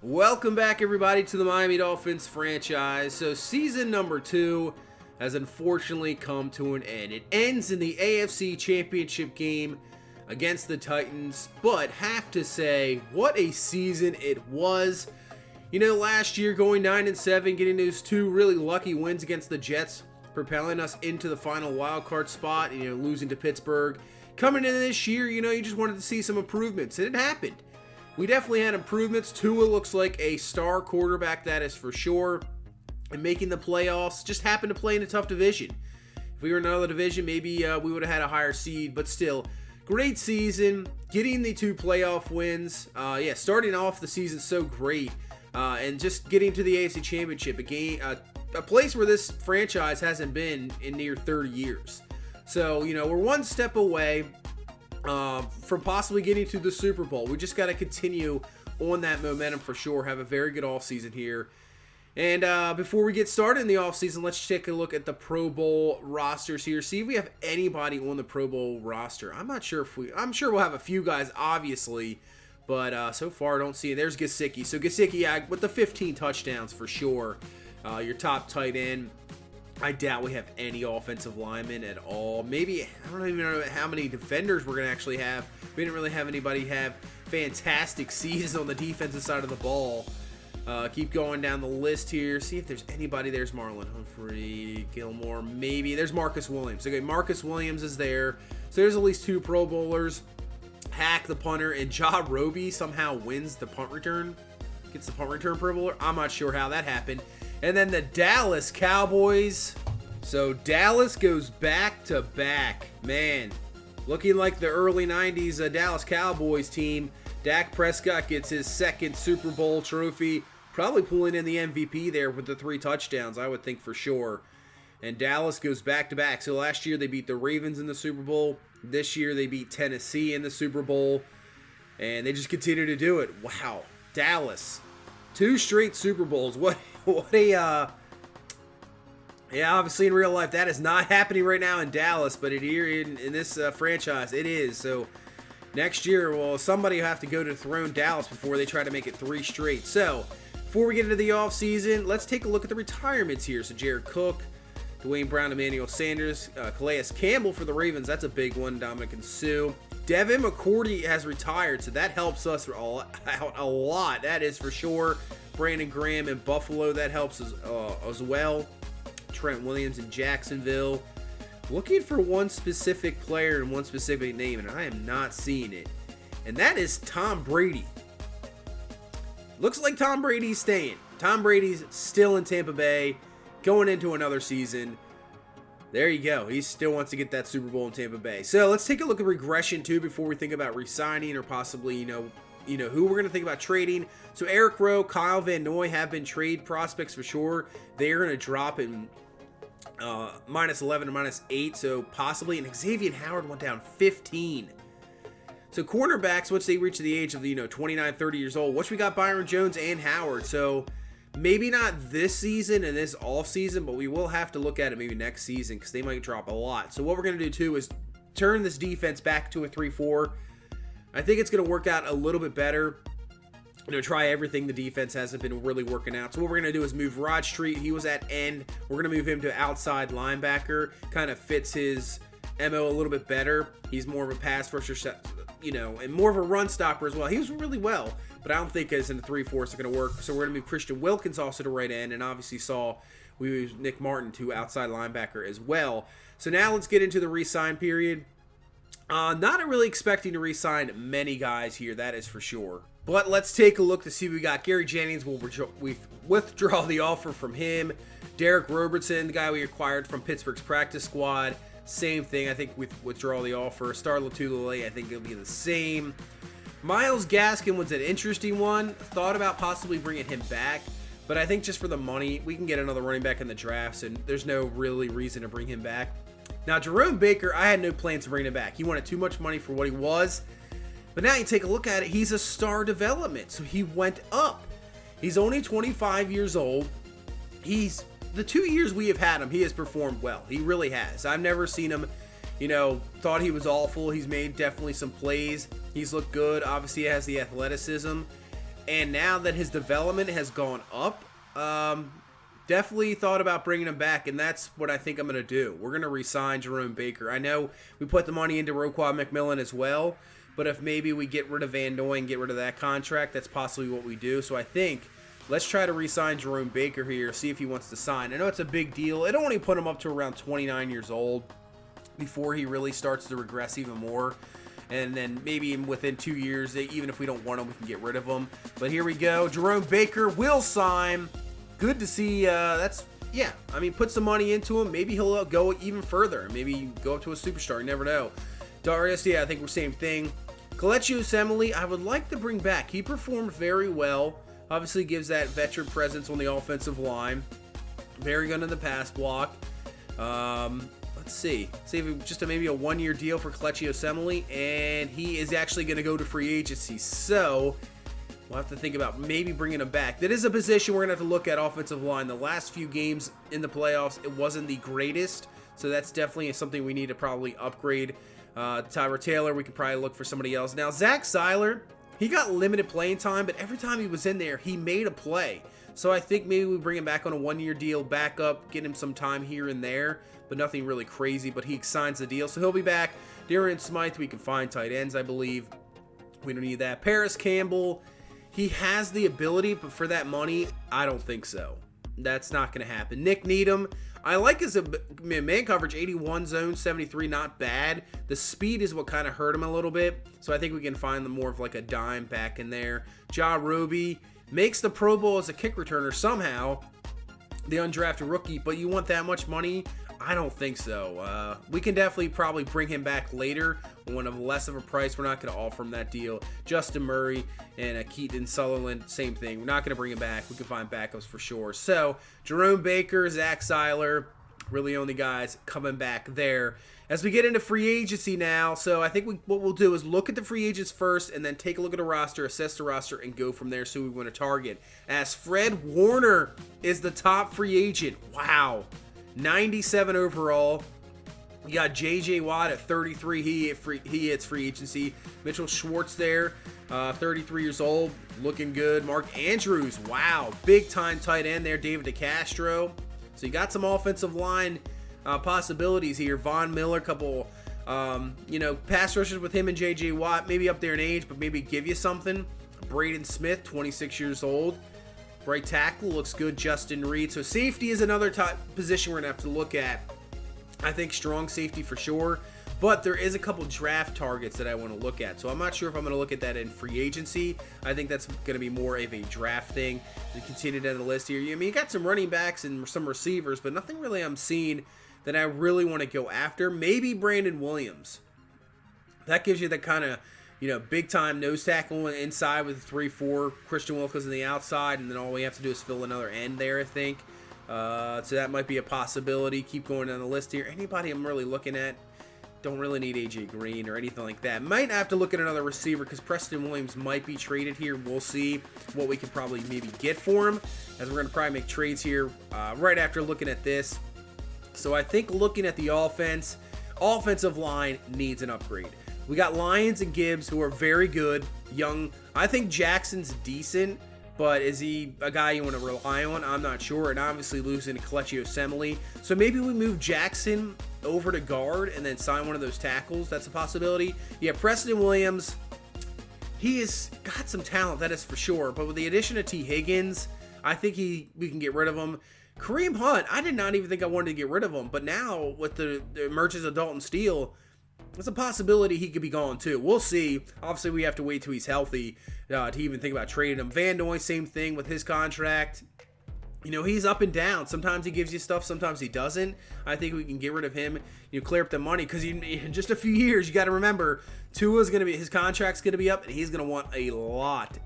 Welcome back, everybody, to the Miami Dolphins franchise. So season number 2 has unfortunately come to an end. It ends in the AFC Championship game against the Titans, but have to say, what a season it was. You know, last year going 9-7, getting those 2 really lucky wins against the Jets, propelling us into the final wild card spot, losing to Pittsburgh. Coming into this year, you just wanted to see some improvements, and it happened. We definitely had improvements. Tua looks like a star quarterback, that is for sure. And making the playoffs, just happened to play in a tough division. If we were in another division, maybe we would have had a higher seed, but still, great season. Getting the 2 playoff wins. Starting off the season so great. And just getting to the AFC Championship, a place where this franchise hasn't been in near 30 years. So, we're one step away from possibly getting to the Super Bowl. We just got to continue on that momentum for sure. Have a very good offseason here. And before we get started in the offseason, let's take a look at the Pro Bowl rosters here. See if we have anybody on the Pro Bowl roster. I'm sure we'll have a few guys, obviously. But so far, I don't see it. There's Gesicki. So Gesicki, with the 15 touchdowns for sure. Your top tight end. I doubt we have any offensive linemen at all. Maybe, I don't even know how many defenders we're going to actually have. We didn't really have anybody have fantastic seasons on the defensive side of the ball. Keep going down the list here. See if there's anybody. There's Marlon Humphrey, Gilmore, maybe. There's Marcus Williams. Okay, Marcus Williams is there. So there's at least 2 Pro Bowlers. Hack, the punter, and Ja Roby somehow wins the punt return. Gets the punt return Pro Bowler. I'm not sure how that happened. And then the Dallas Cowboys. So Dallas goes back to back. Man, looking like the early 90s Dallas Cowboys team. Dak Prescott gets his 2nd Super Bowl trophy. Probably pulling in the MVP there with the 3 touchdowns, I would think for sure. And Dallas goes back to back. So last year they beat the Ravens in the Super Bowl. This year they beat Tennessee in the Super Bowl. And they just continue to do it. Wow. Dallas. 2 straight Super Bowls. What a obviously in real life that is not happening right now in Dallas, but here in this franchise it is. So next year, well, somebody will have to go to dethrone Dallas before they try to make it 3 straight. So before we get into the offseason, let's take a look at the retirements here. So Jared Cook, Dwayne Brown, Emmanuel Sanders, Calais Campbell for the Ravens, that's a big one. Dominican Sue. Devin McCourty has retired, so that helps us out a lot, that is for sure. Brandon Graham in Buffalo, that helps us as well. Trent Williams in Jacksonville. Looking for one specific player and one specific name, and I am not seeing it. And that is Tom Brady. Looks like Tom Brady's staying. Tom Brady's still in Tampa Bay, going into another season. There you go. He still wants to get that Super Bowl in Tampa Bay. So let's take a look at regression too before we think about re-signing or possibly, who we're going to think about trading. So Eric Rowe, Kyle Van Noy have been trade prospects for sure. They're going to drop in -11 to -8. So possibly, and Xavier Howard went down 15. So cornerbacks, once they reach the age of 29, 30 years old, which we got Byron Jones and Howard. So maybe not this season and this off season, but we will have to look at it maybe next season because they might drop a lot. So what we're going to do too is turn this defense back to a 3-4. I think it's going to work out a little bit better. Try everything. The defense hasn't been really working out. So what we're going to do is move Rod Street. He was at end. We're going to move him to outside linebacker. Kind of fits his MO a little bit better. He's more of a pass rusher, and more of a run stopper as well. He was really well, but I don't think as in the 3-4 it's going to work. So we're going to move Christian Wilkins also to right end, and obviously we moved Nick Martin to outside linebacker as well. So now let's get into the re-sign period. Not really expecting to re-sign many guys here, that is for sure. But let's take a look to see what we got. Gary Jennings, we withdraw the offer from him. Derek Robertson, the guy we acquired from Pittsburgh's practice squad, same thing. I think we withdraw the offer. Star Latulele, I think it'll be the same. Myles Gaskin was an interesting one. Thought about possibly bringing him back, but I think just for the money, we can get another running back in the drafts, and there's no really reason to bring him back. Now, Jerome Baker, I had no plans to bring him back. He wanted too much money for what he was. But now you take a look at it, he's a star development, so he went up. He's only 25 years old. The 2 years we have had him, he has performed well. He really has. I've never seen him, thought he was awful. He's made definitely some plays. He's looked good. Obviously, he has the athleticism. And now that his development has gone up, definitely thought about bringing him back, and that's what I think I'm going to do. We're going to re-sign Jerome Baker. I know we put the money into Roquan McMillan as well, but if maybe we get rid of Van Noy and get rid of that contract, that's possibly what we do. So I think let's try to re-sign Jerome Baker here, see if he wants to sign. I know it's a big deal. It'll only put him up to around 29 years old before he really starts to regress even more. And then maybe within 2 years, even if we don't want him, we can get rid of him. But here we go. Jerome Baker will sign. Good to see. I mean, put some money into him. Maybe he'll go even further. Maybe go up to a superstar. You never know. Darius, I think we're same thing. Kelechi Osemele, I would like to bring back. He performed very well. Obviously gives that veteran presence on the offensive line. Very good in the pass block. Let's see. Save just maybe a 1-year deal for Kelechi Osemele, and he is actually going to go to free agency. So we'll have to think about maybe bringing him back. That is a position we're going to have to look at, offensive line. The last few games in the playoffs, it wasn't the greatest. So that's definitely something we need to probably upgrade. Tyler Taylor, we could probably look for somebody else. Now, Zach Seiler, he got limited playing time, but every time he was in there, he made a play. So I think maybe we bring him back on a 1-year deal, back up, get him some time here and there, but nothing really crazy. But he signs the deal, so he'll be back. Darian Smythe, we can find tight ends, I believe. We don't need that. Paris Campbell, he has the ability, but for that money, I don't think so. That's not going to happen. Nick Needham, I like his man coverage, 81, zone 73, not bad. The speed is what kind of hurt him a little bit, so I think we can find more of like a dime back in there. Ja Roby makes the Pro Bowl as a kick returner somehow, the undrafted rookie, but you want that much money? I don't think so. We can definitely probably bring him back later on a less of a price. We're not going to offer him that deal. Justin Murray and Keaton Sutherland, same thing. We're not going to bring him back. We can find backups for sure. So Jerome Baker, Zach Seiler, really only guys coming back there. As we get into free agency now, so I think what we'll do is look at the free agents first and then take a look at the roster, assess the roster, and go from there so we want to target. As Fred Warner is the top free agent. Wow. 97 overall. You got J.J. Watt at 33. He hits free agency. Mitchell Schwartz there, 33 years old, looking good. Mark Andrews, wow, big time tight end there. David Castro. So you got some offensive line possibilities here. Von Miller, couple, pass rushers with him and J.J. Watt, maybe up there in age, but maybe give you something. Braden Smith, 26 years old. Right tackle looks good. Justin Reed. So safety is another top position we're going to have to look at. I think strong safety for sure. But there is a couple draft targets that I want to look at. So I'm not sure if I'm going to look at that in free agency. I think that's going to be more of a draft thing. To continue down the list here. I mean, you got some running backs and some receivers, but nothing really I'm seeing that I really want to go after. Maybe Brandon Williams. That gives you the kind of, big time nose tackle inside with 3-4, Christian Wilkins on the outside, and then all we have to do is fill another end there, I think. So that might be a possibility. Keep going down the list here. Anybody I'm really looking at, don't really need AJ Green or anything like that. Might have to look at another receiver because Preston Williams might be traded here. We'll see what we could probably maybe get for him, as we're going to probably make trades here right after looking at this. So I think looking at the offensive line needs an upgrade. We got Lyons and Gibbs, who are very good, young. I think Jackson's decent, but is he a guy you want to rely on? I'm not sure. And obviously losing Kelechi Osemele. So maybe we move Jackson over to guard and then sign one of those tackles. That's a possibility. Yeah, Preston Williams, he has got some talent, that is for sure. But with the addition of T. Higgins, I think we can get rid of him. Kareem Hunt, I did not even think I wanted to get rid of him. But now with the emergence of Dalton Steele, it's a possibility he could be gone too. We'll see. Obviously, we have to wait till he's healthy to even think about trading him. Van Noy, same thing with his contract. He's up and down. Sometimes he gives you stuff, sometimes he doesn't. I think we can get rid of him, clear up the money, because in just a few years, you got to remember, his contract's going to be up, and he's going to want a lot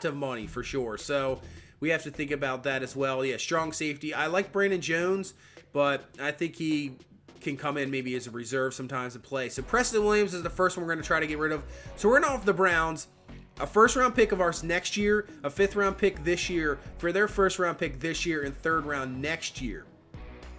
of money for sure. So we have to think about that as well. Yeah, strong safety. I like Brandon Jones, but I think he can come in maybe as a reserve sometimes and play. So Preston Williams is the first one we're going to try to get rid of. So we're going to offer the Browns a first-round pick of ours next year, a fifth-round pick this year for their first-round pick this year, and third-round next year.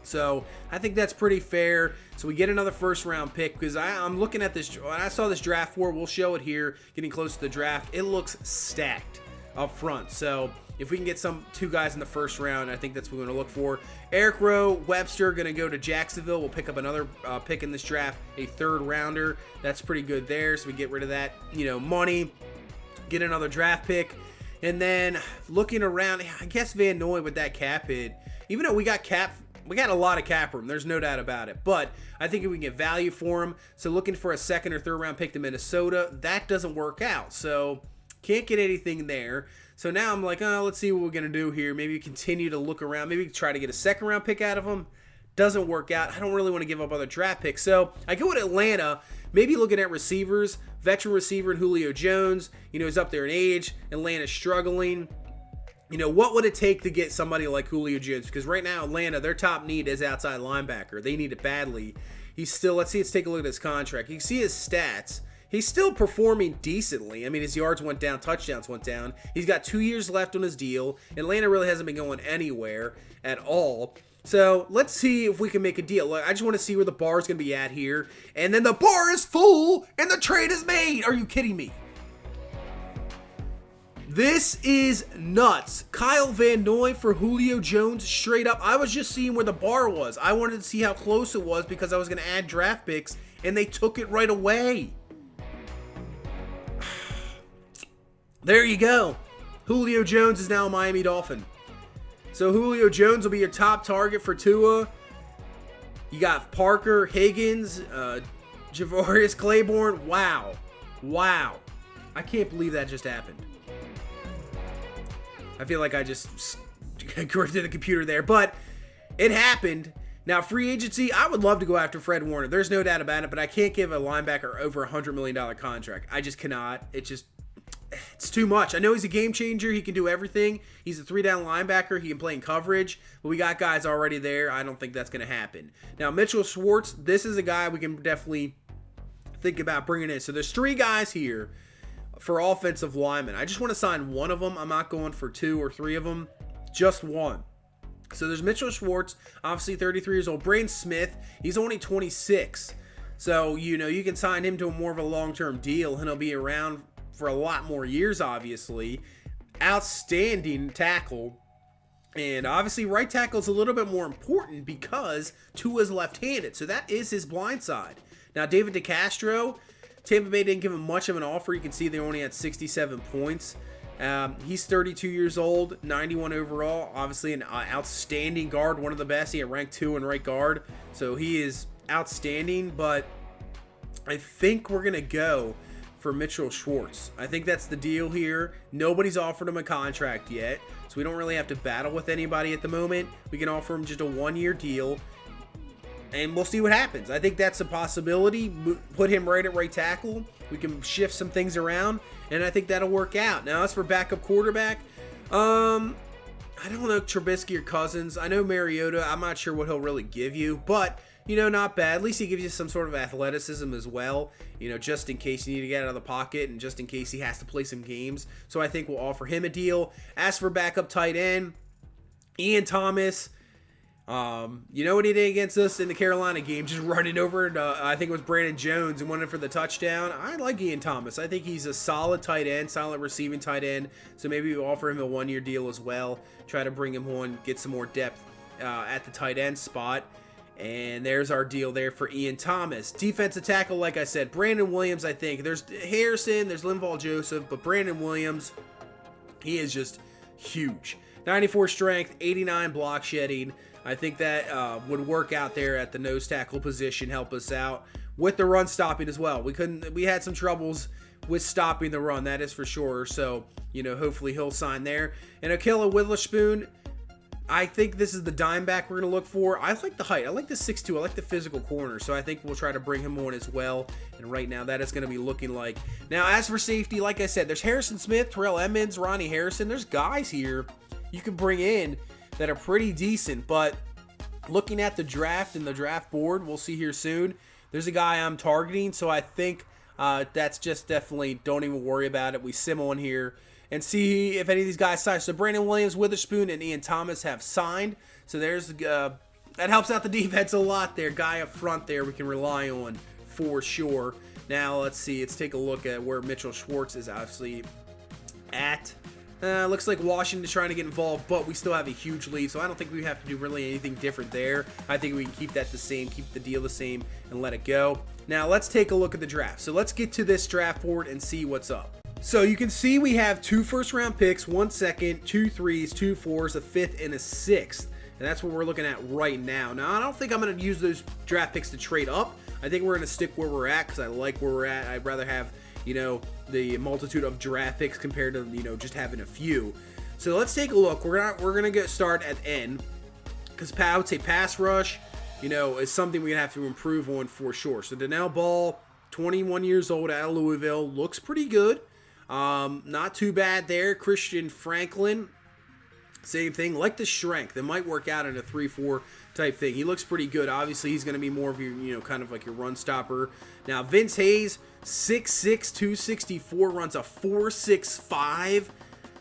So I think that's pretty fair. So we get another first-round pick, because I'm looking at this. When I saw this draft board, we'll show it here, getting close to the draft. It looks stacked. up front. So if we can get two guys in the first round, I think that's what we're going to look for. Eric Rowe, Webster going to go to Jacksonville. We'll pick up another pick in this draft, a third rounder. That's pretty good there. So we get rid of that, money, get another draft pick. And then looking around, I guess Van Noy with that cap hit, even though we got a lot of cap room. There's no doubt about it. But I think if we can get value for him, so looking for a second or third round pick to Minnesota, that doesn't work out. So can't get anything there. So now I'm like, let's see what we're going to do here. Maybe continue to look around. Maybe try to get a second round pick out of him. Doesn't work out. I don't really want to give up other draft picks. So I go with Atlanta, maybe looking at receivers, veteran receiver and Julio Jones. He's up there in age. Atlanta's struggling. What would it take to get somebody like Julio Jones? Because right now, Atlanta, their top need is outside linebacker. They need it badly. Let's take a look at his contract. You can see his stats. He's still performing decently. I mean, his yards went down, touchdowns went down. He's got 2 years left on his deal. Atlanta really hasn't been going anywhere at all. So let's see if we can make a deal. I just want to see where the bar is going to be at here. And then the bar is full and the trade is made. Are you kidding me? This is nuts. Kyle Van Noy for Julio Jones straight up. I was just seeing where the bar was. I wanted to see how close it was because I was going to add draft picks, and they took it right away. There you go. Julio Jones is now a Miami Dolphin. So Julio Jones will be your top target for Tua. You got Parker, Higgins, Javarius Claiborne. Wow. I can't believe that just happened. I feel like I just corrected the computer there, but it happened. Now, free agency, I would love to go after Fred Warner. There's no doubt about it, but I can't give a linebacker over $100 million contract. I just cannot. It's too much. I know he's a game changer. He can do everything. He's a 3-down linebacker. He can play in coverage, but we got guys already there. I don't think that's going to happen. Now, Mitchell Schwartz, this is a guy we can definitely think about bringing in. So there's 3 guys here for offensive linemen. I just want to sign one of them. I'm not going for 2 or 3 of them, just one. So there's Mitchell Schwartz, obviously 33 years old. Ernest Smith, he's only 26. So, you can sign him to more of a long-term deal, and he'll be around for a lot more years, obviously. Outstanding tackle. And obviously right tackle is a little bit more important because Tua's left-handed. So that is his blind side. Now, David Castro, Tampa Bay didn't give him much of an offer. You can see they only had 67 points. He's 32 years old, 91 overall. Obviously an outstanding guard, one of the best. He had ranked 2 in right guard. So he is outstanding, but I think we're going to go for Mitchell Schwartz. I think that's the deal here. Nobody's offered him a contract yet, so we don't really have to battle with anybody at the moment. We can offer him just a 1-year deal, and we'll see what happens. I think that's a possibility. Put him right at right tackle. We can shift some things around, and I think that'll work out. Now, as for backup quarterback, I don't know Trubisky or Cousins. I know Mariota. I'm not sure what he'll really give you, but not bad. At least he gives you some sort of athleticism as well, just in case you need to get out of the pocket and just in case he has to play some games. So I think we'll offer him a deal. As for backup tight end, Ian Thomas, you know what he did against us in the Carolina game? Just running over, I think it was Brandon Jones and went in for the touchdown. I like Ian Thomas. I think he's a solid tight end, solid receiving tight end. So maybe we'll offer him a 1-year deal as well. Try to bring him on, get some more depth at the tight end spot. And there's our deal there for Ian Thomas. Defensive tackle, like I said, Brandon Williams, I think. There's Harrison, there's Linval Joseph, but Brandon Williams, he is just huge. 94 strength, 89 block shedding. I think that would work out there at the nose tackle position, help us out with the run stopping as well. We had some troubles with stopping the run, that is for sure. So, hopefully he'll sign there. And Akilla Witherspoon, I think this is the dime back we're going to look for. I like the height. I like the 6'2". I like the physical corner. So I think we'll try to bring him on as well. And right now, that is going to be looking like. Now, as for safety, like I said, there's Harrison Smith, Terrell Edmonds, Ronnie Harrison. There's guys here you can bring in that are pretty decent. But looking at the draft and the draft board, we'll see here soon. There's a guy I'm targeting. So I think that's just definitely, don't even worry about it. We sim on here and see if any of these guys sign. So Brandon Williams, Witherspoon, and Ian Thomas have signed. So there's that helps out the defense a lot there. Guy up front there we can rely on for sure. Now let's see. Let's take a look at where Mitchell Schwartz is obviously at. Looks like Washington's trying to get involved, but we still have a huge lead, so I don't think we have to do really anything different there. I think we can keep that the same, keep the deal the same, and let it go. Now, let's take a look at the draft. So let's get to this draft board and see what's up. So you can see we have 2 first-round picks, 1 second, 2 threes, 2 fours, a 5th, and a 6th. And that's what we're looking at right now. Now, I don't think I'm going to use those draft picks to trade up. I think we're going to stick where we're at because I like where we're at. I'd rather have, you know, the multitude of draft picks compared to, you know, just having a few. So let's take a look. We're gonna get start at end because I would say pass rush, you know, is something we have to improve on for sure. So Donnell Ball, 21 years old, out of Louisville, looks pretty good. Not too bad there. Christian Franklin, same thing. Like the strength, it might work out in a 3-4 type thing. He looks pretty good. Obviously, he's going to be more of your, you know, kind of like your run stopper. Now, Vince Hayes, 6'6", 264, runs a 4.65.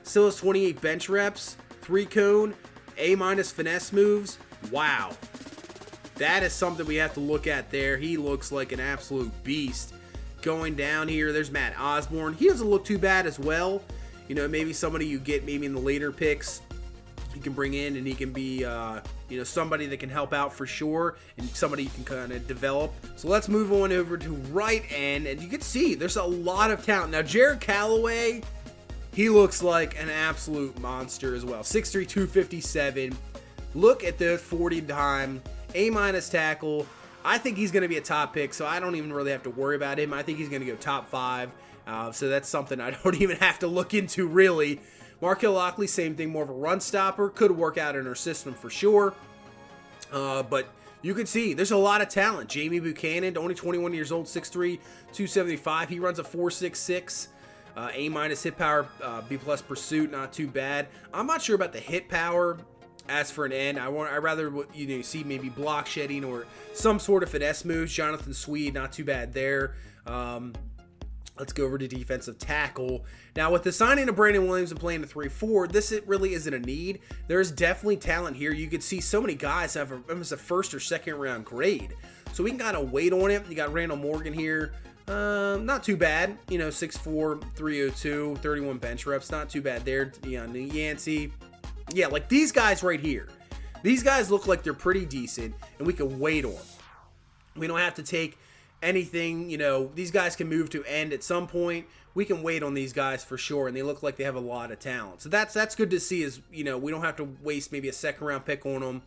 Still has 28 bench reps, 3 cone, A- finesse moves. Wow. That is something we have to look at there. He looks like an absolute beast. Going down here, there's Matt Osborne. He doesn't look too bad as well. You know, maybe somebody you get maybe in the later picks he can bring in, and he can be, you know, somebody that can help out for sure, and somebody you can kind of develop. So let's move on over to right end, and you can see there's a lot of talent. Now, Jared Calloway, he looks like an absolute monster as well. 6'3", 257. Look at the 40 time, A- tackle. I think he's going to be a top pick, so I don't even really have to worry about him. I think he's going to go top 5. So that's something I don't even have to look into, really. Markel Lockley, same thing, more of a run stopper. Could work out in our system for sure. But you can see there's a lot of talent. Jamie Buchanan, only 21 years old, 6'3", 275. He runs a 4.66. A- hit power, B+ pursuit, not too bad. I'm not sure about the hit power. As for an end, I rather, you know, see maybe block shedding or some sort of finesse moves. Jonathan Swede, not too bad there. Let's go over to defensive tackle. Now, with the signing of Brandon Williams and playing the 3-4, this really isn't a need. There's definitely talent here. You can see so many guys have almost a first or second round grade. So we can kind of wait on it. You got Randall Morgan here. Not too bad. You know, 6'4", 302, 31 bench reps. Not too bad there. Deion Yancey. Yeah, like these guys right here. These guys look like they're pretty decent, and we can wait on them. We don't have to take anything, you know, these guys can move to end at some point. We can wait on these guys for sure, and they look like they have a lot of talent. So that's good to see, is, you know, we don't have to waste maybe a second round pick on them.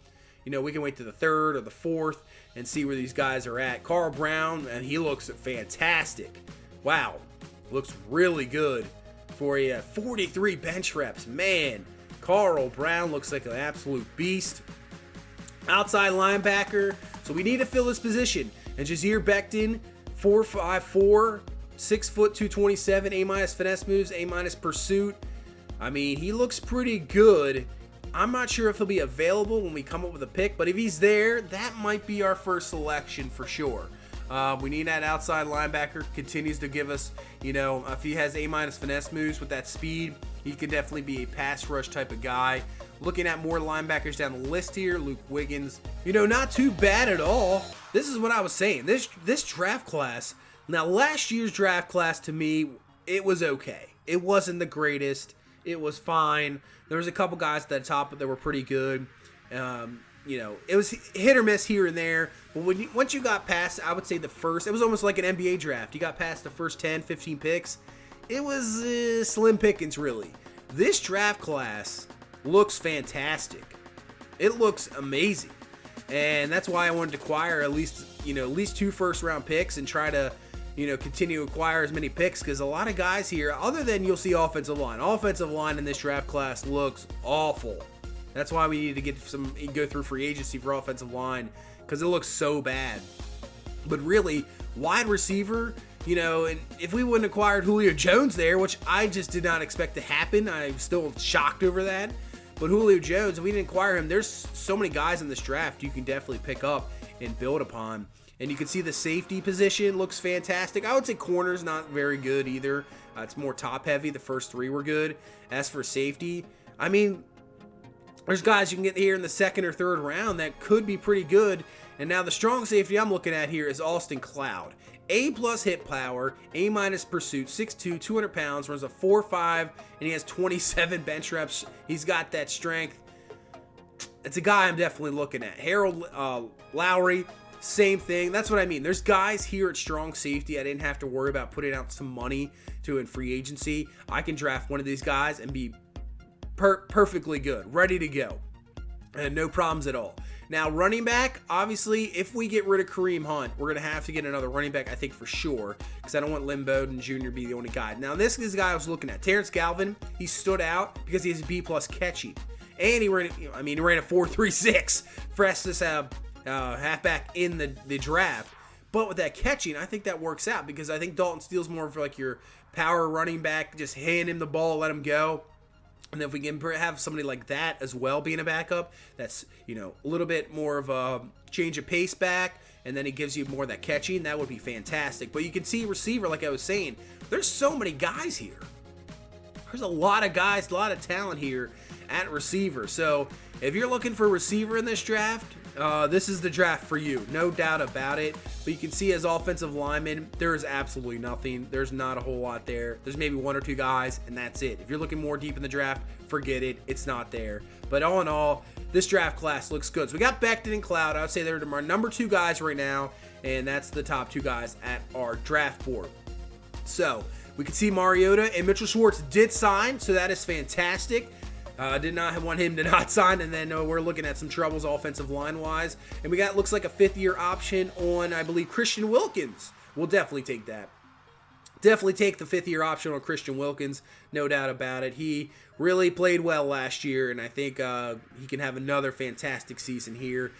You know, we can wait to the 3rd or the 4th and see where these guys are at. Carl Brown, and he looks fantastic. Wow, looks really good for a 43 bench reps. Man, Carl Brown looks like an absolute beast. Outside linebacker, so we need to fill this position. And Jazeer Becton, 4'5'4", 6 foot 227, A- finesse moves, A- pursuit. I mean, he looks pretty good. I'm not sure if he'll be available when we come up with a pick, but if he's there, that might be our first selection for sure. We need that outside linebacker. Continues to give us, you know, if he has A- finesse moves with that speed, he could definitely be a pass rush type of guy. Looking at more linebackers down the list here, Luke Wiggins, you know, not too bad at all. This is what I was saying. This draft class, now last year's draft class to me, it was okay. It wasn't the greatest. It was fine. There was a couple guys at the top that were pretty good. You know, it was hit or miss here and there. But once you got past, I would say the first, it was almost like an NBA draft. You got past the first 10, 15 picks. It was slim pickings, really. This draft class looks fantastic. It looks amazing. And that's why I wanted to acquire at least 2 first round picks and try to, you know, continue to acquire as many picks, because a lot of guys here, other than you'll see offensive line. Offensive line in this draft class looks awful. That's why we need to go through free agency for offensive line, because it looks so bad. But really, wide receiver, you know, and if we wouldn't acquired Julio Jones there, which I just did not expect to happen, I'm still shocked over that. But Julio Jones, if we didn't acquire him, there's so many guys in this draft you can definitely pick up and build upon. And you can see the safety position looks fantastic. I would say corner's not very good either. It's more top heavy. The first 3 were good. As for safety, I mean, There's guys you can get here in the second or third round that could be pretty good. And now the strong safety I'm looking at here is Austin Cloud. A+ hit power, A- pursuit, 6'2", 200 pounds, runs a 4.5, and he has 27 bench reps. He's got that strength. It's a guy I'm definitely looking at. Harold Lowry, same thing. That's what I mean. There's guys here at strong safety I didn't have to worry about putting out some money to in free agency. I can draft one of these guys and be perfectly good, ready to go, and no problems at all. Now, running back, obviously, if we get rid of Kareem Hunt, we're going to have to get another running back, I think, for sure, because I don't want Lynn Bowden Jr. to be the only guy. Now, this is the guy I was looking at. Terence Galvin, he stood out because he has B+ catching. And he ran, he ran a 4.36 fastest halfback in the draft. But with that catching, I think that works out because I think Dalton Steele's more of like your power running back. Just hand him the ball, let him go. And if we can have somebody like that as well being a backup, that's, a little bit more of a change of pace back, and then it gives you more of that catching, that would be fantastic. But you can see receiver, like I was saying, there's so many guys here. There's a lot of guys, a lot of talent here at receiver. So if you're looking for a receiver in this draft, this is the draft for you, no doubt about it. But you can see as offensive linemen, there is absolutely nothing. There's not a whole lot there. There's maybe one or two guys, and that's it. If you're looking more deep in the draft, forget it. It's not there. But all in all, this draft class looks good. So we got Becton and Cloud. I would say they're our number 2 guys right now, and that's the top 2 guys at our draft board. So we can see Mariota and Mitchell Schwartz did sign, so that is fantastic. Did not want him to not sign, and then we're looking at some troubles offensive line-wise. And we got, looks like a 5th-year option on, I believe, Christian Wilkins. We'll definitely take that. Definitely take the 5th-year option on Christian Wilkins, no doubt about it. He really played well last year, and I think he can have another fantastic season here.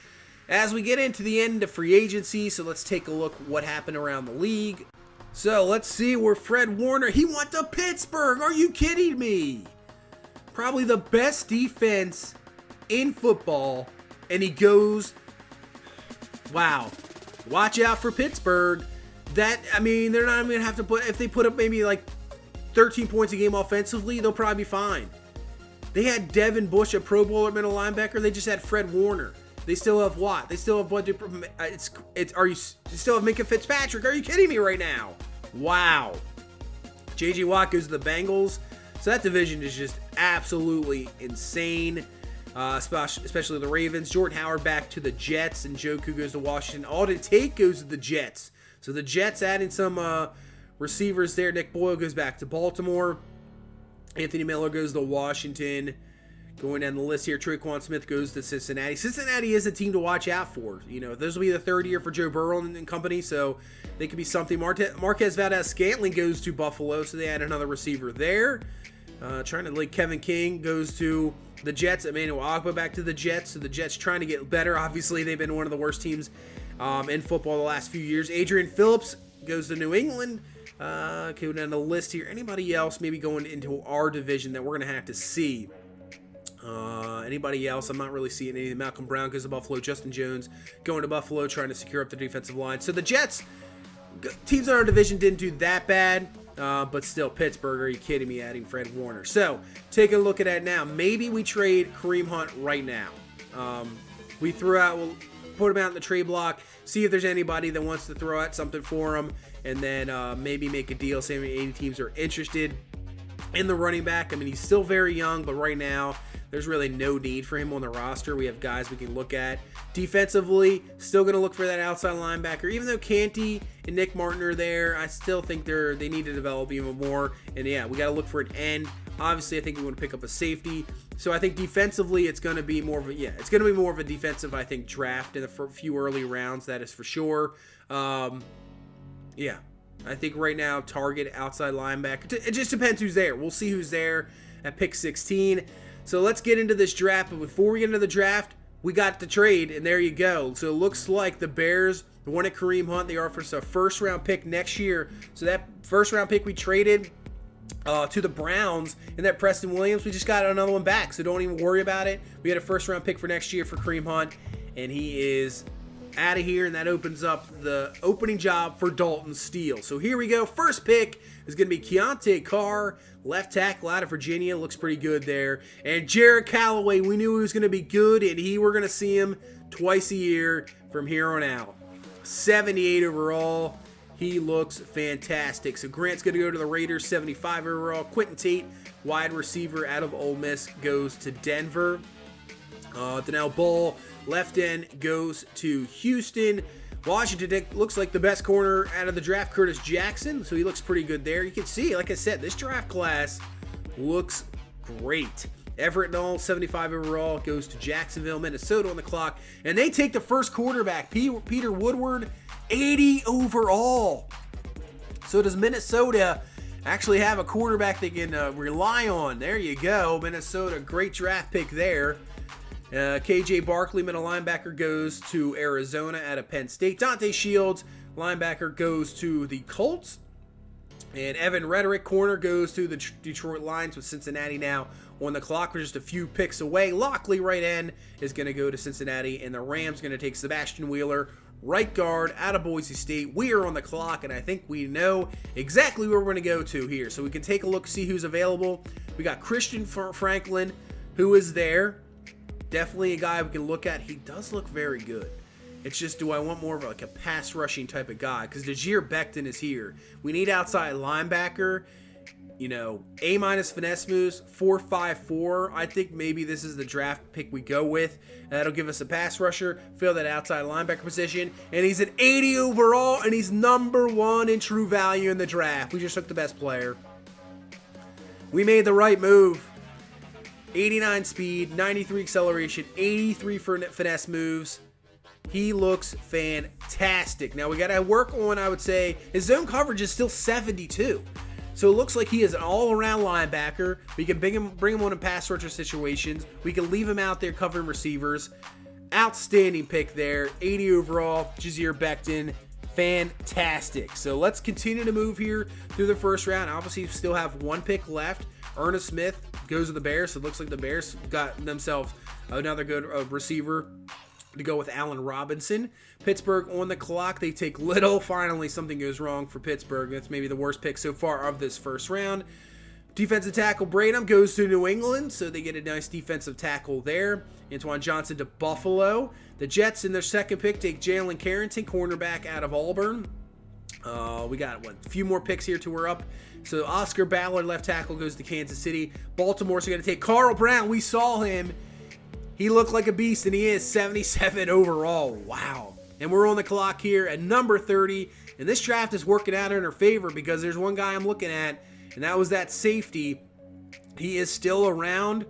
As we get into the end of free agency, so let's take a look what happened around the league. So let's see where Fred Warner, he went to Pittsburgh. Are you kidding me? Probably the best defense in football, and he goes, wow, watch out for Pittsburgh. They're not even going to have to put, if they put up maybe like 13 points a game offensively, they'll probably be fine. They had Devin Bush, a Pro Bowler middle linebacker. They just had Fred Warner. They still have what? They still have what? You still have Minka Fitzpatrick? Are you kidding me right now? Wow. J.J. Watt goes to the Bengals. So that division is just absolutely insane, especially the Ravens. Jordan Howard back to the Jets, and Njoku goes to Washington. Alden Tate goes to the Jets. So the Jets adding some receivers there. Nick Boyle goes back to Baltimore. Anthony Miller goes to Washington. Going down the list here, Traquan Smith goes to Cincinnati. Cincinnati is a team to watch out for. This will be the 3rd year for Joe Burrow and company, so they could be something. Marquez Valdez-Scantling goes to Buffalo, so they add another receiver there. Kevin King goes to the Jets. Emmanuel Ogbah back to the Jets. So the Jets trying to get better. Obviously, they've been one of the worst teams in football the last few years. Adrian Phillips goes to New England. Okay, down the list here. Anybody else maybe going into our division that we're going to have to see? Anybody else? I'm not really seeing anything. Malcolm Brown goes to Buffalo. Justin Jones going to Buffalo, trying to secure up the defensive line. So the Jets, teams in our division didn't do that bad. But still, Pittsburgh, are you kidding me, adding Fred Warner? So, take a look at that now. Maybe we trade Kareem Hunt right now. We'll put him out in the trade block, see if there's anybody that wants to throw out something for him, and then maybe make a deal, say 80 teams are interested in the running back. He's still very young, but right now, there's really no need for him on the roster. We have guys we can look at. Defensively, still going to look for that outside linebacker. Even though Canty and Nick Martin are there, I still think they need to develop even more. And yeah, we got to look for an end. Obviously, I think we want to pick up a safety. So I think defensively, it's going to be more of a defensive, I think, draft in the few early rounds. That is for sure. Yeah, I think right now, target outside linebacker. It just depends who's there. We'll see who's there at pick 16. So let's get into this draft. But before we get into the draft, we got the trade, and there you go. So it looks like the Bears wanted Kareem Hunt. They offered us a first-round pick next year. So that first-round pick we traded to the Browns, and that Preston Williams, we just got another one back. So don't even worry about it. We had a first-round pick for next year for Kareem Hunt, and he is out of here, and that opens up the opening job for Dalton Steele. So here we go. First pick is going to be Keontae Carr, left tackle out of Virginia. Looks pretty good there. And Jared Callaway, we knew he was going to be good, and we're going to see him twice a year from here on out. 78 overall. He looks fantastic. So Grant's going to go to the Raiders, 75 overall. Quentin Tate, wide receiver out of Ole Miss, goes to Denver. Donnell Ball, left end, goes to Houston. Washington looks like the best corner out of the draft, Curtis Jackson, so he looks pretty good there. You can see, like I said, this draft class looks great. Everett Knoll, 75 overall, goes to Jacksonville. Minnesota on the clock, and they take the first quarterback, Peter Woodward, 80 overall. So does Minnesota actually have a quarterback they can rely on? There you go, Minnesota, great draft pick there. KJ Barkley, middle linebacker, goes to Arizona out of Penn State. Dante Shields, linebacker, goes to the Colts. And Evan Rederick, corner, goes to the Detroit Lions, with Cincinnati now on the clock. We're just a few picks away. Lockley, right end, is going to go to Cincinnati. And the Rams going to take Sebastian Wheeler, right guard, out of Boise State. We are on the clock, and I think we know exactly where we're going to go to here. So we can take a look, see who's available. We got Christian Franklin, who is there. Definitely a guy we can look at. He does look very good. It's just, do I want more of like a pass rushing type of guy? Because Dejir Becton is here. We need outside linebacker. You know, A- finesse moves, 4.54. I think maybe this is the draft pick we go with. That'll give us a pass rusher, fill that outside linebacker position. And he's an 80 overall, and he's number 1 in true value in the draft. We just took the best player. We made the right move. 89 speed, 93 acceleration, 83 for finesse moves. He looks fantastic. Now we got to work on, I would say, his zone coverage is still 72. So it looks like he is an all-around linebacker. We can bring him on in pass rusher situations. We can leave him out there covering receivers. Outstanding pick there. 80 overall, Dejir Becton. Fantastic. So let's continue to move here through the first round. Obviously, we still have one pick left. Ernest Smith goes to the Bears. So it looks like the Bears got themselves another good receiver to go with Allen Robinson. Pittsburgh on the clock. They take Little. Finally, something goes wrong for Pittsburgh. That's maybe the worst pick so far of this first round. Defensive tackle Braden goes to New England, so they get a nice defensive tackle there. Antoine Johnson to Buffalo. The Jets in their second pick take Jalen Carrington, cornerback out of Auburn. We got, a few more picks here till we're up. So Oscar Ballard, left tackle, goes to Kansas City. Baltimore's going to take Carl Brown. We saw him. He looked like a beast, and he is 77 overall. Wow. And we're on the clock here at number 30. And this draft is working out in our favor because there's one guy I'm looking at, and that was that safety. He is still around,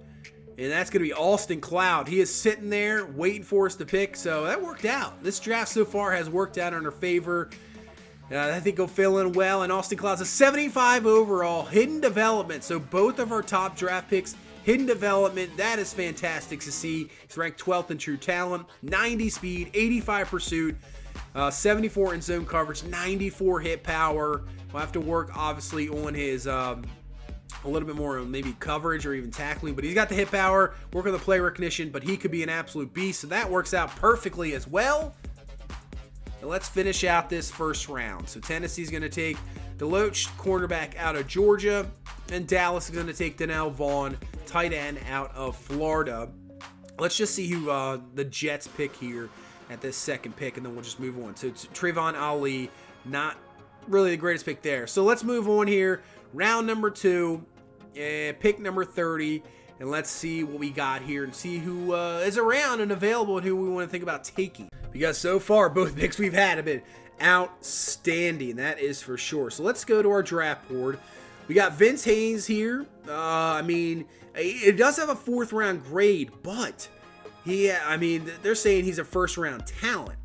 and that's going to be Austin Cloud. He is sitting there waiting for us to pick, so that worked out. This draft so far has worked out in our favor. I think he'll fill in well, and Austin Cloud's a 75 overall, hidden development. So both of our top draft picks, hidden development. That is fantastic to see. He's ranked 12th in true talent, 90 speed, 85 pursuit, 74 in zone coverage, 94 hit power. We'll have to work, obviously, on his a little bit more on maybe coverage or even tackling, but he's got the hit power, work on the play recognition, but he could be an absolute beast, so that works out perfectly as well. And let's finish out this first round. So Tennessee's going to take Deloach, cornerback out of Georgia, and Dallas is going to take Donnell Vaughn, tight end out of Florida. Let's just see who the Jets pick here at this second pick, and then we'll just move on. So it's Trayvon Ali, not really the greatest pick there. So let's move on here. Round number 2, pick number 30, and let's see what we got here and see who is around and available and who we want to think about taking. Because so far, both picks we've had have been outstanding. That is for sure. So let's go to our draft board. We got Vince Hayes here. I mean, it does have a 4th round grade, but they're saying he's a first round talent.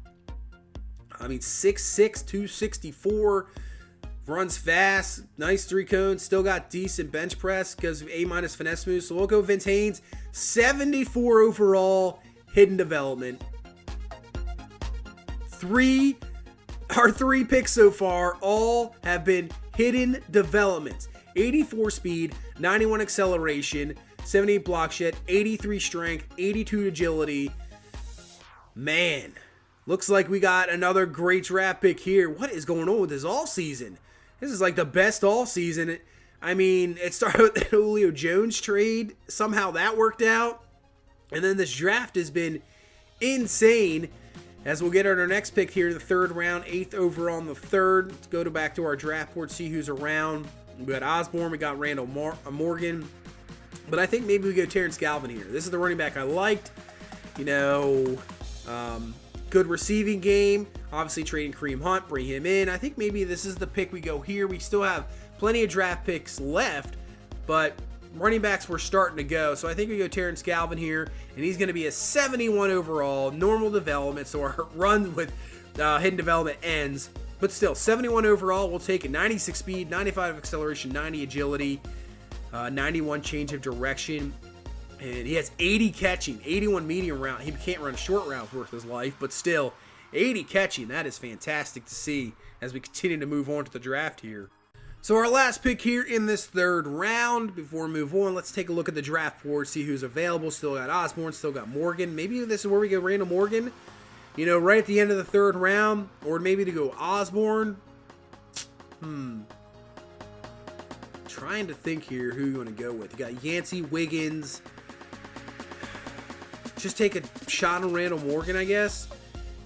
I mean, 6'6", 264, runs fast, nice 3 cones, still got decent bench press because of A- finesse moves. So we'll go Vince Hayes, 74 overall, hidden development. Our three picks so far all have been hidden developments. 84 speed, 91 acceleration, 78 block shed, 83 strength, 82 agility. Man, Looks like we got another great draft pick here. What is going on with this all season? This is like the best all season. I mean, it started with the Julio Jones trade. Somehow that worked out. And then this draft has been insane. As we'll get on our next pick here, the 3rd round, 8th overall on the 3rd. Let's go back to our draft board, see who's around. We got Osborne, we got Randall Morgan. But I think maybe we go Terence Galvin here. This is the running back I liked. You know, good receiving game. Obviously trading Kareem Hunt, bring him in. I think maybe this is the pick we go here. We still have plenty of draft picks left, but running backs were starting to go. So I think we go Terence Galvin here, and he's going to be a 71 overall, normal development. So our run with hidden development ends. But still, 71 overall, we'll take it. 96 speed, 95 acceleration, 90 agility, 91 change of direction. And he has 80 catching, 81 medium route. He can't run short routes worth his life, but still, 80 catching. That is fantastic to see as we continue to move on to the draft here. So our last pick here in this 3rd round. Before we move on, let's take a look at the draft board, see who's available. Still got Osborne, still got Morgan. Maybe this is where we get Randall Morgan, you know, right at the end of the 3rd round. Or maybe to go Osborne. Trying to think here who you want to go with. You got Yancey, Wiggins. Just take a shot on Randall Morgan, I guess.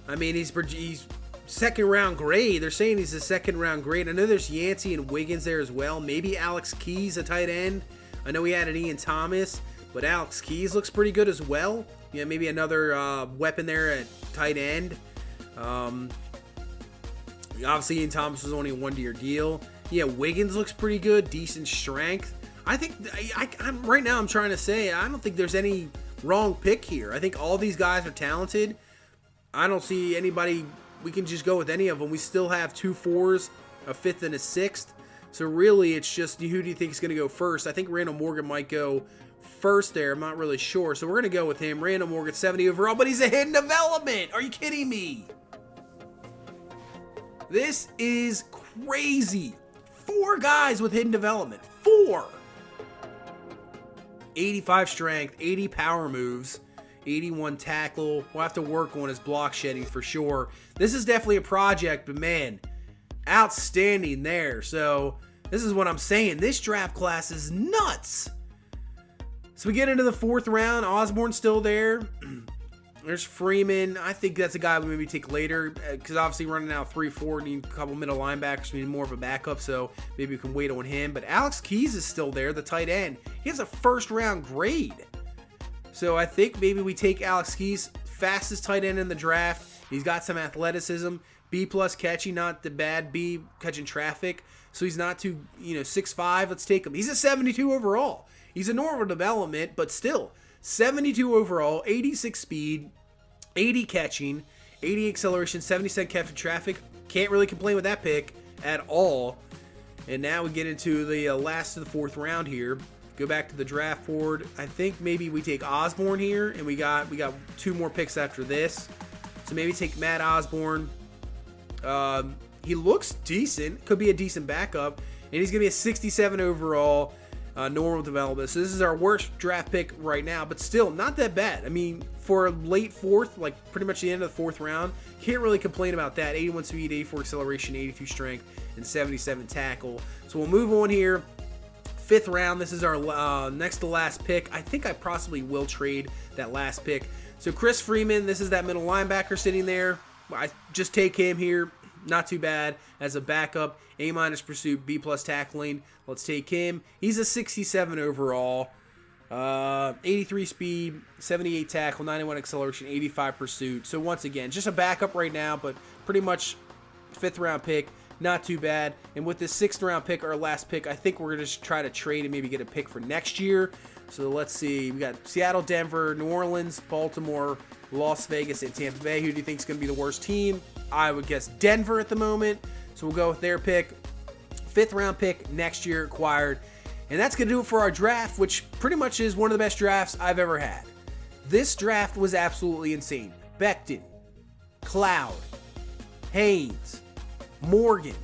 I mean, he's 2nd round grade. They're saying he's a 2nd round grade. I know there's Yancey and Wiggins there as well. Maybe Alex Keys, a tight end. I know we added Ian Thomas, but Alex Keys looks pretty good as well. Yeah, maybe another weapon there at tight end. Obviously, Ian Thomas was only a 1-year deal. Yeah, Wiggins looks pretty good. Decent strength. I think, right now I'm trying to say, I don't think there's any wrong pick here. I think all these guys are talented. I don't see anybody. We can just go with any of them. We still have 2 4s, a 5th and a 6th. So really, it's just who do you think is going to go first? I think Randall Morgan might go first there. I'm not really sure. So we're going to go with him. Randall Morgan, 70 overall, but he's a hidden development. Are you kidding me? This is crazy. 4 guys with hidden development. 4. 85 strength, 80 power moves, 81 tackle. We'll have to work on his block shedding for sure. This is definitely a project, but man, outstanding there. So this is what I'm saying. This draft class is nuts. So we get into the 4th round. Osborne's still there. There's Freeman. I think that's a guy we maybe take later because obviously running out 3-4, need a couple middle linebackers, we need more of a backup, so maybe we can wait on him. But Alex Keys is still there, the tight end. He has a 1st round grade. So I think maybe we take Alex Keys, fastest tight end in the draft. He's got some athleticism, B+ catching, not the bad B catching traffic. So he's not too, 6'5". Let's take him. He's a 72 overall. He's a normal development, but still 72 overall, 86 speed, 80 catching, 80 acceleration, 77 catching traffic. Can't really complain with that pick at all. And now we get into the last of the 4th round here. Go back to the draft board. I think maybe we take Osborne here, and we got 2 more picks after this. So maybe take Matt Osborne. He looks decent. Could be a decent backup. And he's going to be a 67 overall. Normal development. So this is our worst draft pick right now, but still not that bad. I mean, for a late 4th, like pretty much the end of the 4th round, can't really complain about that. 81 speed, 84 acceleration, 82 strength, and 77 tackle. So we'll move on here. 5th round. This is our next to last pick. I think I possibly will trade that last pick. So Chris Freeman, this is that middle linebacker sitting there. I just take him here. Not too bad as a backup. A- pursuit, B+ tackling. Let's take him. He's a 67 overall. 83 speed, 78 tackle, 91 acceleration, 85 pursuit. So once again, just a backup right now, but pretty much 5th round pick. Not too bad. And with this 6th round pick, our last pick, I think we're going to just try to trade and maybe get a pick for next year. So let's see. We got Seattle, Denver, New Orleans, Baltimore, Las Vegas, and Tampa Bay. Who do you think is going to be the worst team? I would guess Denver at the moment. So we'll go with their pick. 5th round pick next year acquired. And that's going to do it for our draft, which pretty much is one of the best drafts I've ever had. This draft was absolutely insane. Becton, Cloud, Haynes, Morgan.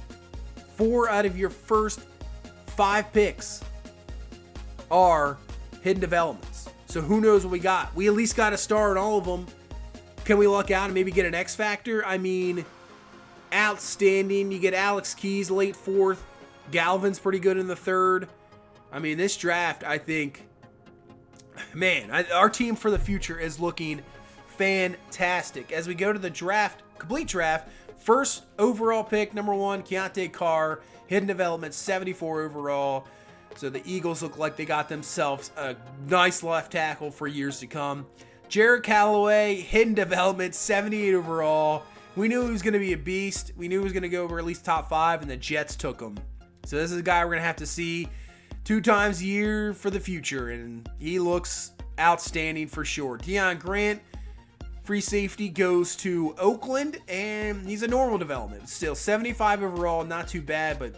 4 out of your first 5 picks are hidden developments. So who knows what we got? We at least got a star in all of them. Can we luck out and maybe get an X Factor? I mean, outstanding. You get Alex Keys late 4th. Galvin's pretty good in the 3rd. I mean, this draft, I think, man, our team for the future is looking fantastic. As we go to the draft, complete draft, first overall pick, number 1, Keontae Carr, hidden development, 74 overall. So the Eagles look like they got themselves a nice left tackle for years to come. Jared Callaway, hidden development, 78 overall. We knew he was going to be a beast. We knew he was going to go over at least top 5, and the Jets took him. So this is a guy we're going to have to see 2 times a year for the future, and he looks outstanding for sure. Deion Grant, free safety, goes to Oakland, and he's a normal development. Still 75 overall, not too bad, but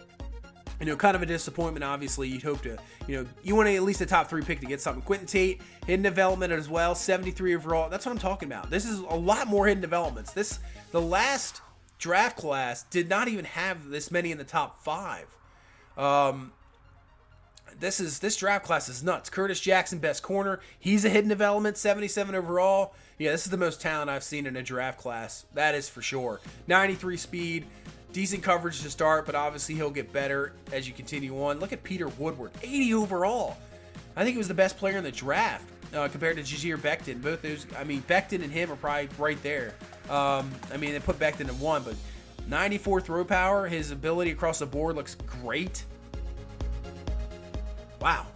kind of a disappointment. Obviously, you'd hope to, you want at least a top 3 pick to get something. Quentin Tate, hidden development as well, 73 overall. That's what I'm talking about. This is a lot more hidden developments. The last draft class did not even have this many in the top 5. This draft class is nuts. Curtis Jackson, best corner. He's a hidden development, 77 overall. Yeah, this is the most talent I've seen in a draft class. That is for sure. 93 speed. Decent coverage to start, but obviously he'll get better as you continue on. Look at Peter Woodward, 80 overall. I think he was the best player in the draft compared to Jahzir Becton. Both those, Becton and him are probably right there. They put Becton in 1, but 94 throw power. His ability across the board looks great. Wow,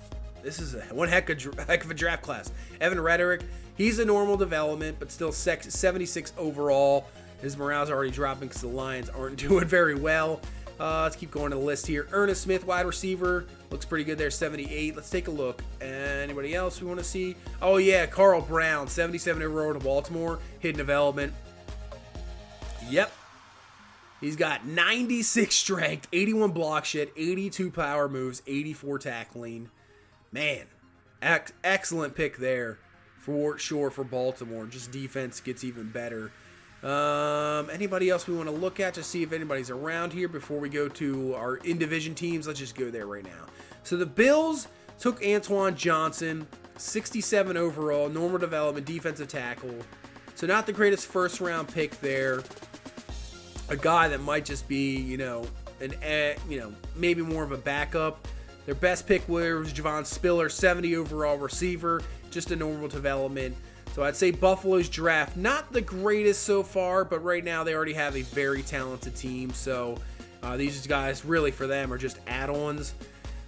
this is one heck of a draft class. Evan Rhetoric, he's a normal development, but still 76 overall. His morale's already dropping because the Lions aren't doing very well. Let's keep going to the list here. Ernest Smith, wide receiver, looks pretty good there, 78. Let's take a look. Anybody else we want to see? Oh, yeah, Carl Brown, 77 overall to Baltimore, hidden development. Yep. He's got 96 strength, 81 block shed, 82 power moves, 84 tackling. Man, excellent pick there for sure for Baltimore. Just defense gets even better. Anybody else we want to look at to see if anybody's around here before we go to our in-division teams? Let's just go there right now. So the Bills took Antoine Johnson, 67 overall, normal development, defensive tackle. So not the greatest first-round pick there. A guy that might just be, maybe more of a backup. Their best pick was Javon Spiller, 70 overall receiver, just a normal development. So I'd say Buffalo's draft, not the greatest so far, but right now they already have a very talented team. So these guys, really for them, are just add-ons.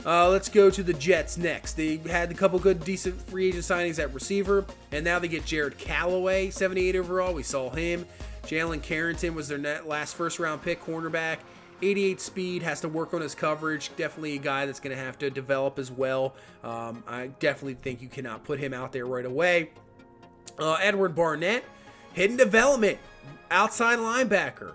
Let's go to the Jets next. They had a couple good, decent free agent signings at receiver, and now they get Jared Callaway, 78 overall. We saw him. Jalen Carrington was their last first-round pick, cornerback. 88 speed, has to work on his coverage. Definitely a guy that's going to have to develop as well. I definitely think you cannot put him out there right away. Edward Barnett, hidden development, outside linebacker.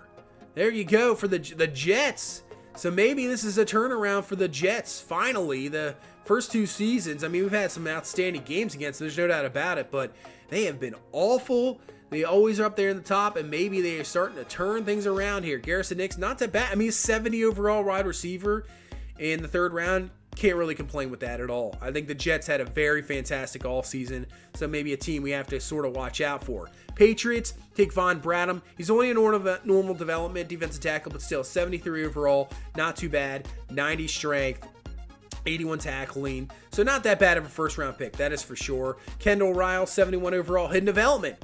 There you go for the Jets. So maybe this is a turnaround for the Jets. Finally, the first 2 seasons, we've had some outstanding games against them, there's no doubt about it, but they have been awful. They always are up there in the top, and maybe they are starting to turn things around here. Garrison Nix, not that bad. He's 70 overall wide receiver in the 3rd round. Can't really complain with that at all. I think the Jets had a very fantastic offseason, so maybe a team we have to sort of watch out for. Patriots take Von Bradham. He's only a normal development defensive tackle, but still 73 overall, not too bad. 90 strength, 81 tackling, so not that bad of a first-round pick, that is for sure. Kendall Ryle, 71 overall, hidden development.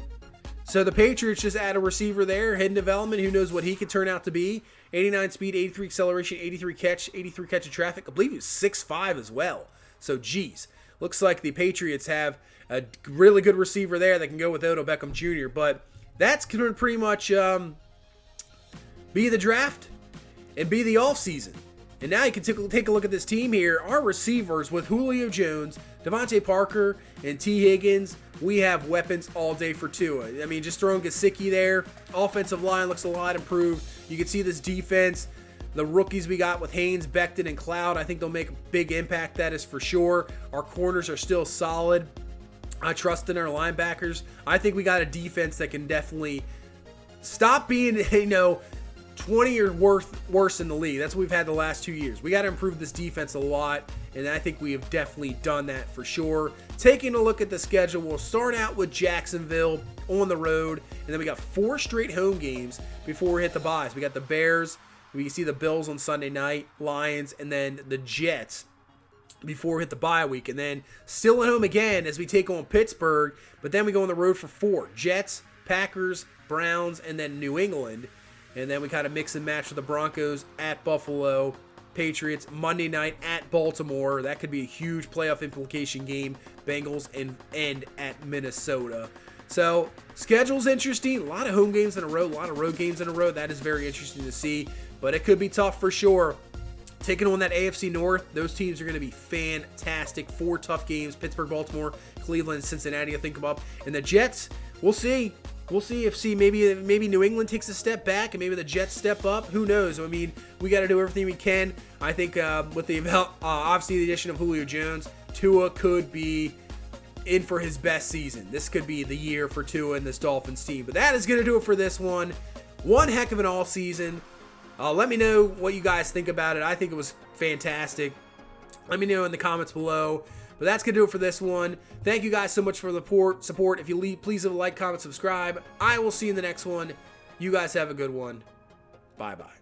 So the Patriots just add a receiver there, hidden development. Who knows what he could turn out to be. 89 speed, 83 acceleration, 83 catch of traffic. I believe he was 6'5" as well. So, geez. Looks like the Patriots have a really good receiver there that can go with Odell Beckham Jr. But that's going to pretty much be the draft and be the offseason. And now you can take a look at this team here. Our receivers with Julio Jones, Devontae Parker, and T. Higgins, we have weapons all day for Tua. Just throwing Gesicki there. Offensive line looks a lot improved. You can see this defense. The rookies we got with Haynes, Becton, and Cloud, I think they'll make a big impact, that is for sure. Our corners are still solid. I trust in our linebackers. I think we got a defense that can definitely stop being, 20 or worse in the league. That's what we've had the last 2 years. We got to improve this defense a lot, and I think we have definitely done that for sure. Taking a look at the schedule, we'll start out with Jacksonville on the road, and then we got 4 straight home games before we hit the byes. We got the Bears, we can see the Bills on Sunday night, Lions, and then the Jets before we hit the bye week, and then still at home again as we take on Pittsburgh, but then we go on the road for 4. Jets, Packers, Browns, and then New England. And then we kind of mix and match with the Broncos at Buffalo, Patriots Monday night at Baltimore. That could be a huge playoff implication game. Bengals and at Minnesota. So schedule's interesting. A lot of home games in a row, a lot of road games in a row. That is very interesting to see, but it could be tough for sure. Taking on that AFC North, those teams are going to be fantastic. 4 tough games: Pittsburgh, Baltimore, Cleveland, Cincinnati, I think about. And the Jets, we'll see. We'll see if maybe New England takes a step back and maybe the Jets step up. Who knows? I mean, we got to do everything we can. I think with the obviously the addition of Julio Jones, Tua could be in for his best season. This could be the year for Tua and this Dolphins team. But that is going to do it for this one. One heck of an all season. Let me know what you guys think about it. I think it was fantastic. Let me know in the comments below. But that's going to do it for this one. Thank you guys so much for the support. If you leave, please leave a like, comment, subscribe. I will see you in the next one. You guys have a good one. Bye-bye.